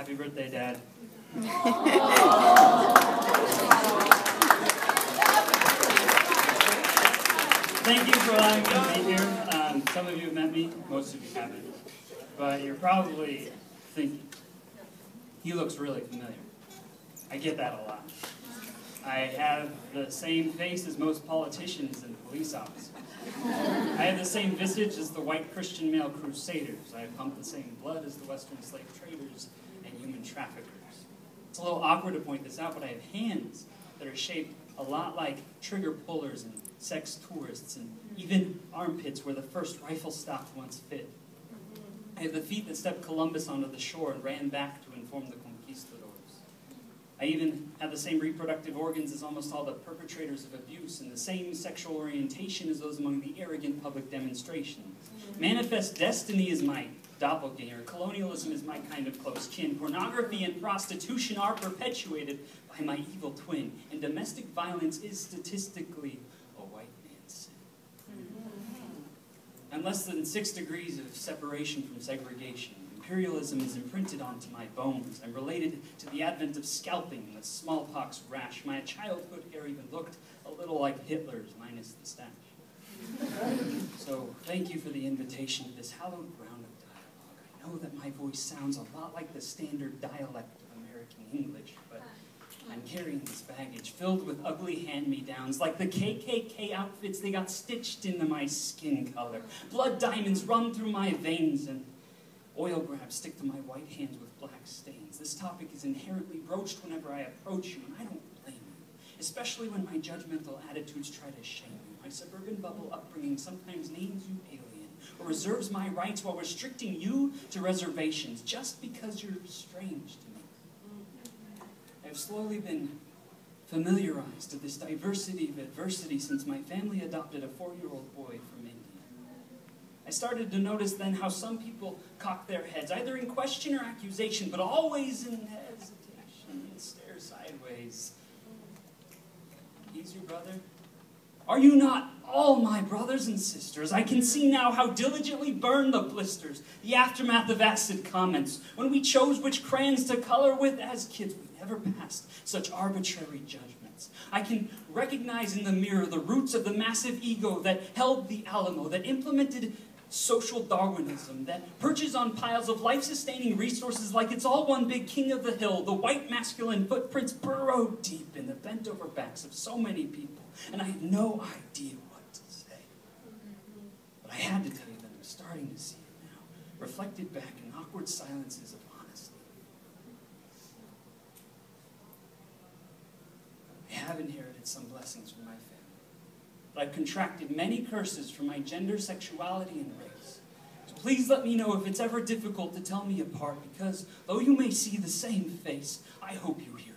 Happy birthday, Dad. Thank you for allowing me to be here. Some of you have met me, most of you haven't. But you're probably thinking, he looks really familiar. I get that a lot. I have the same face as most politicians and police officers. I have the same visage as the white Christian male crusaders. I pump the same blood as the Western slave traders and human traffickers. It's a little awkward to point this out, but I have hands that are shaped a lot like trigger pullers and sex tourists, and even armpits where the first rifle stock once fit. I have the feet that stepped Columbus onto the shore and ran back to inform the conquistadors. I even have the same reproductive organs as almost all the perpetrators of abuse, and the same sexual orientation as those among the arrogant public demonstrations. Manifest destiny is my doppelganger. Colonialism is my kind of close kin. Pornography and prostitution are perpetuated by my evil twin. And domestic violence is statistically a white man's sin. I'm less than 6 degrees of separation from segregation. Imperialism is imprinted onto my bones. I'm related to the advent of scalping and the smallpox rash. My childhood hair even looked a little like Hitler's, minus the stash. So, thank you for the invitation to this hallowed ground of dialogue. I know that my voice sounds a lot like the standard dialect of American English, but I'm carrying this baggage filled with ugly hand-me-downs, like the KKK outfits they got stitched into my skin color. Blood diamonds run through my veins, and oil grabs stick to my white hands with black stains. This topic is inherently broached whenever I approach you, and I don't blame you, especially when my judgmental attitudes try to shame you. My suburban bubble upbringing sometimes names you alien, or reserves my rights while restricting you to reservations, just because you're strange to me. I've slowly been familiarized to this diversity of adversity since my family adopted a 4-year-old boy from India. I started to notice then how some people cock their heads, either in question or accusation, but always in hesitation and stare sideways. He's your brother? Are you not all my brothers and sisters? I can see now how diligently burned the blisters, the aftermath of acid comments, when we chose which crayons to color with. As kids, we never passed such arbitrary judgments. I can recognize in the mirror the roots of the massive ego that held the Alamo, that implemented social Darwinism, that perches on piles of life-sustaining resources like it's all one big king of the hill. The white masculine footprints burrow deep in the bent-over backs of so many people, and I had no idea what to say. But I had to tell you that I'm starting to see it now, reflected back in awkward silences of honesty. I have inherited some blessings from my family, but I've contracted many curses from my gender, sexuality, and race. So please let me know if it's ever difficult to tell me apart, because though you may see the same face, I hope you hear